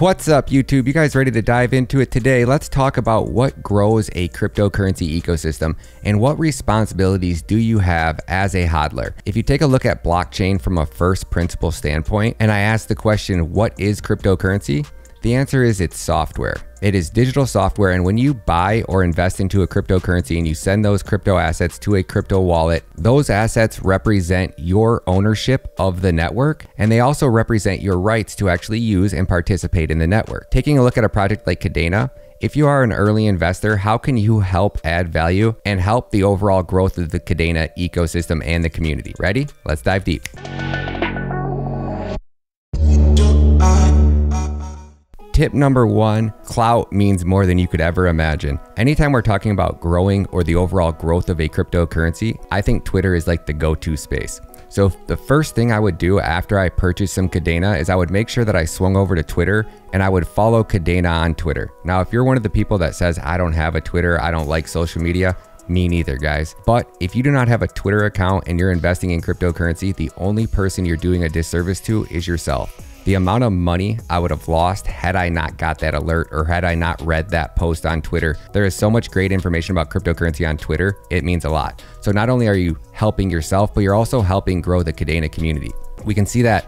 What's up, YouTube? You guys ready to dive into it today? Let's talk about what grows a cryptocurrency ecosystem and what responsibilities do you have as a hodler. If you take a look at blockchain from a first principle standpoint, and I ask the question, what is cryptocurrency? The answer is it's software. It is digital software, and when you buy or invest into a cryptocurrency and you send those crypto assets to a crypto wallet, those assets represent your ownership of the network, and they also represent your rights to actually use and participate in the network. Taking a look at a project like Kadena, if you are an early investor, how can you help add value and help the overall growth of the Kadena ecosystem and the community? Ready? Let's dive deep. Tip number one, clout means more than you could ever imagine. Anytime we're talking about growing or the overall growth of a cryptocurrency, I think Twitter is like the go-to space. So the first thing I would do after I purchased some Kadena is I would make sure that I swung over to Twitter and I would follow Kadena on Twitter. Now, if you're one of the people that says, I don't have a Twitter, I don't like social media, me neither, guys. But if you do not have a Twitter account and you're investing in cryptocurrency, the only person you're doing a disservice to is yourself. The amount of money I would have lost had I not got that alert or had I not read that post on Twitter. There is so much great information about cryptocurrency on Twitter. It means a lot. So not only are you helping yourself, but you're also helping grow the Kadena community. We can see that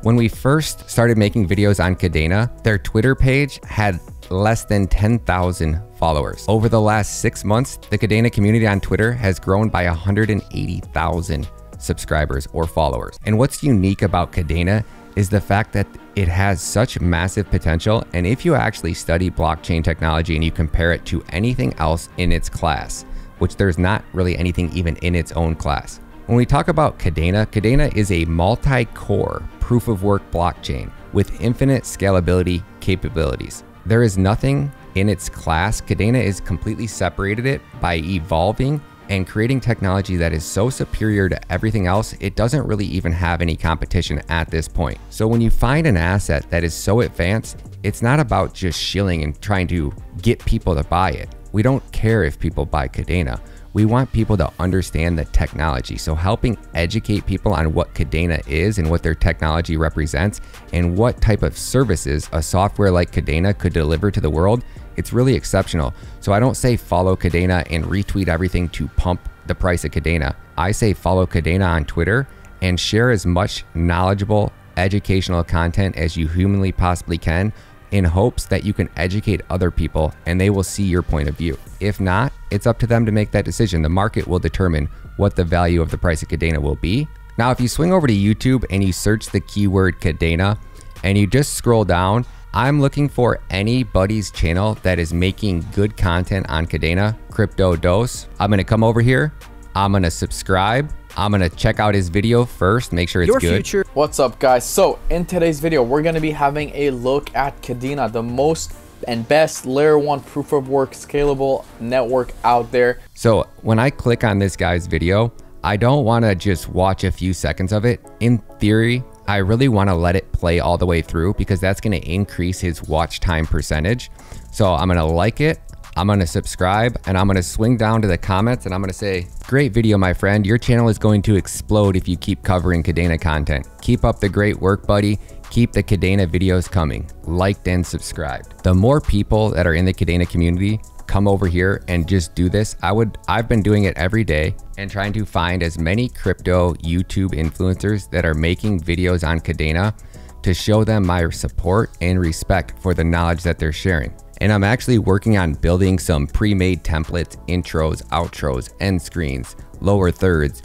when we first started making videos on Kadena, their Twitter page had less than 10,000 followers. Over the last 6 months, the Kadena community on Twitter has grown by 180,000 subscribers or followers. And what's unique about Kadena is the fact that it has such massive potential. And if you actually study blockchain technology and you compare it to anything else in its class, which there's not really anything even in its own class. When we talk about Kadena, Kadena is a multi-core proof of work blockchain with infinite scalability capabilities. There is nothing in its class. Kadena is completely separated it by evolving and creating technology that is so superior to everything else, it doesn't really even have any competition at this point. So when you find an asset that is so advanced, it's not about just shilling and trying to get people to buy it. We don't care if people buy Kadena. We want people to understand the technology. So helping educate people on what Kadena is and what their technology represents and what type of services a software like Kadena could deliver to the world, it's really exceptional. So I don't say follow Kadena and retweet everything to pump the price of Kadena. I say follow Kadena on Twitter and share as much knowledgeable, educational content as you humanly possibly can in hopes that you can educate other people and they will see your point of view. If not, it's up to them to make that decision. The market will determine what the value of the price of Kadena will be. Now, if you swing over to YouTube and you search the keyword Kadena and you just scroll down, I'm looking for anybody's channel that is making good content on Kadena, Crypto Dose. I'm gonna come over here, I'm gonna subscribe, I'm gonna check out his video first, make sure it's good. What's up, guys? So in today's video, we're gonna be having a look at Kadena, the most and best layer 1 proof of work scalable network out there. So when I click on this guy's video, I don't wanna just watch a few seconds of it. In theory, I really want to let it play all the way through because that's going to increase his watch time percentage. So I'm going to like it, I'm going to subscribe, and I'm going to swing down to the comments and I'm going to say, great video, my friend. Your channel is going to explode if you keep covering Kadena content. Keep up the great work, buddy. Keep the Kadena videos coming. Liked and subscribed. The more people that are in the Kadena community come over here and just do this, I've been doing it every day and trying to find as many crypto YouTube influencers that are making videos on Kadena to show them my support and respect for the knowledge that they're sharing. And I'm actually working on building some pre-made templates, intros, outros, end screens, lower thirds,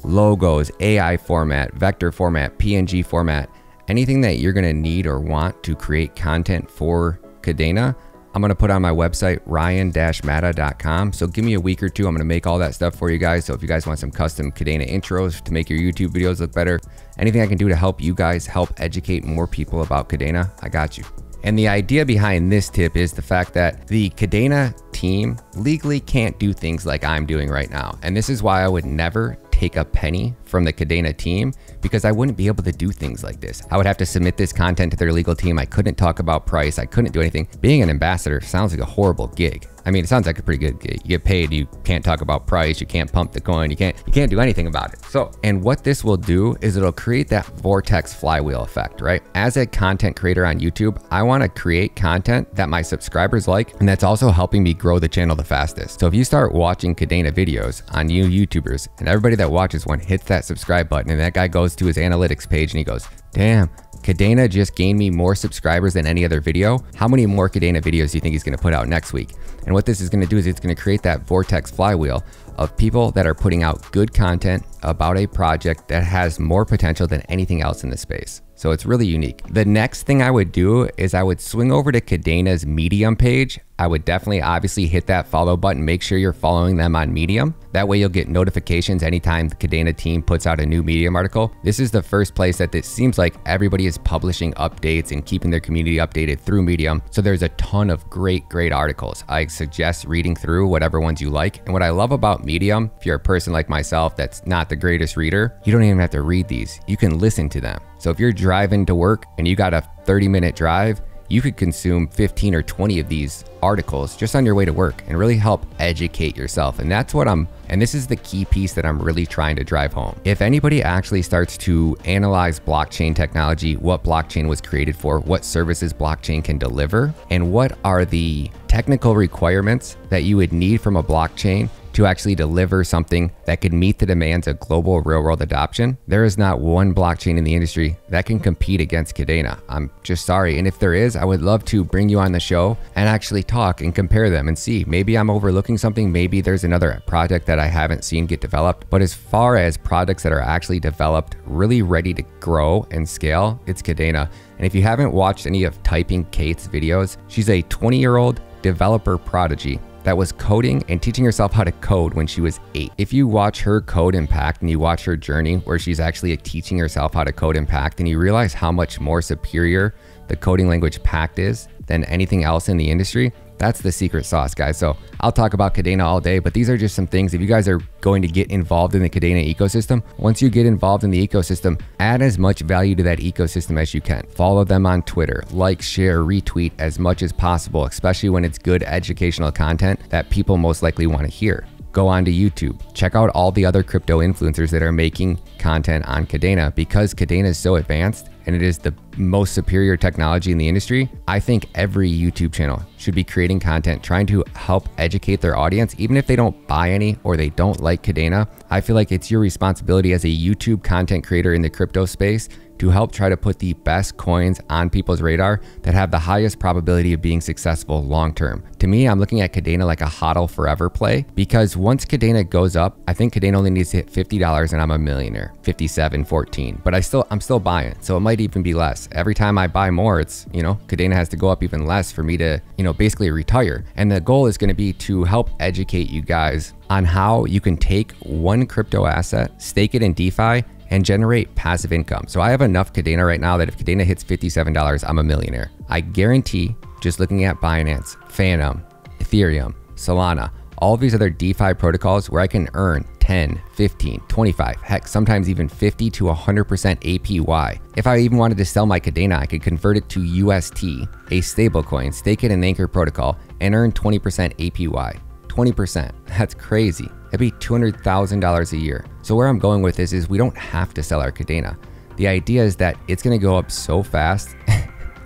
logos, AI format, vector format, PNG format, anything that you're gonna need or want to create content for Kadena. I'm gonna put on my website, ryan-matta.com. So give me a week or two. I'm gonna make all that stuff for you guys. So if you guys want some custom Kadena intros to make your YouTube videos look better, anything I can do to help you guys help educate more people about Kadena, I got you. And the idea behind this tip is the fact that the Kadena team legally can't do things like I'm doing right now. And this is why I would never take a penny from the Kadena team, because I wouldn't be able to do things like this. I would have to submit this content to their legal team. I couldn't talk about price. I couldn't do anything. Being an ambassador sounds like a horrible gig. I mean, it sounds like a pretty good gig. You get paid, you can't talk about price, you can't pump the coin, you can't do anything about it. So, and what this will do is it'll create that vortex flywheel effect, right? As a content creator on YouTube, I want to create content that my subscribers like, and that's also helping me grow the channel the fastest. So if you start watching Kadena videos on new YouTubers, and everybody that watches one hits that subscribe button, and that guy goes to his analytics page and he goes, damn, Kadena just gained me more subscribers than any other video. How many more Kadena videos do you think he's going to put out next week? And what this is going to do is it's going to create that vortex flywheel of people that are putting out good content about a project that has more potential than anything else in the space. So it's really unique. The next thing I would do is I would swing over to Kadena's Medium page. I would definitely obviously hit that follow button. Make sure you're following them on Medium. That way you'll get notifications anytime the Kadena team puts out a new Medium article. This is the first place that it seems like everybody is publishing updates and keeping their community updated through Medium. So there's a ton of great articles. I suggest reading through whatever ones you like. And what I love about Medium, if you're a person like myself that's not the greatest reader, you don't even have to read these. You can listen to them. So if you're driving to work and you got a 30-minute drive, you could consume 15 or 20 of these articles just on your way to work and really help educate yourself. And that's what and this is the key piece that I'm really trying to drive home. If anybody actually starts to analyze blockchain technology, what blockchain was created for, what services blockchain can deliver, and what are the technical requirements that you would need from a blockchain to actually deliver something that could meet the demands of global real-world adoption, there is not one blockchain in the industry that can compete against Kadena. I'm just sorry. And if there is, I would love to bring you on the show and actually talk and compare them and see. Maybe I'm overlooking something. Maybe there's another project that I haven't seen get developed. But as far as products that are actually developed, really ready to grow and scale, it's Kadena. And if you haven't watched any of Typing Kate's videos, she's a 20-year-old developer prodigy that was coding and teaching herself how to code when she was 8. If you watch her code impact and you watch her journey where she's actually teaching herself how to code impact, and you realize how much more superior the coding language Pact is than anything else in the industry, that's the secret sauce, guys. So I'll talk about Kadena all day, but these are just some things. If you guys are going to get involved in the Kadena ecosystem, once you get involved in the ecosystem, add as much value to that ecosystem as you can. Follow them on Twitter, like, share, retweet as much as possible, especially when it's good educational content that people most likely want to hear. Go on to YouTube, check out all the other crypto influencers that are making content on Kadena. Because Kadena is so advanced and it is the most superior technology in the industry, I think every YouTube channel should be creating content trying to help educate their audience. Even if they don't buy any or they don't like Kadena, I feel like it's your responsibility as a YouTube content creator in the crypto space to help try to put the best coins on people's radar that have the highest probability of being successful long term. To me, I'm looking at Kadena like a hodl forever play, because once Kadena goes up, I think Kadena only needs to hit $50 and I'm a millionaire. 57, 14, but I'm still buying. So it might even be less. Every time I buy more, it's, Kadena has to go up even less for me to, basically retire. And the goal is going to be to help educate you guys on how you can take one crypto asset, stake it in DeFi, and generate passive income. So I have enough Kadena right now that if Kadena hits $57, I'm a millionaire. I guarantee, just looking at Binance, Phantom, Ethereum, Solana, all of these other DeFi protocols where I can earn 10, 15, 25, heck, sometimes even 50 to 100% APY. If I even wanted to sell my Kadena, I could convert it to UST, a stablecoin, stake it in Anchor protocol, and earn 20% APY. 20%, that's crazy. That'd be $200,000 a year. So where I'm going with this is we don't have to sell our Kadena. The idea is that it's gonna go up so fast,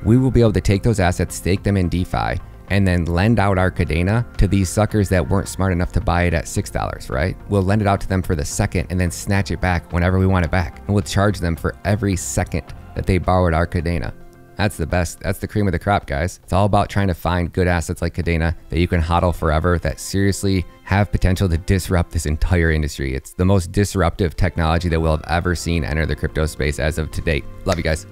we will be able to take those assets, stake them in DeFi, and then lend out our Kadena to these suckers that weren't smart enough to buy it at $6, right? We'll lend it out to them for the second and then snatch it back whenever we want it back. And we'll charge them for every second that they borrowed our Kadena. That's the best. That's the cream of the crop, guys. It's all about trying to find good assets like Kadena that you can hodl forever, that seriously have potential to disrupt this entire industry. It's the most disruptive technology that we'll have ever seen enter the crypto space as of to date. Love you guys.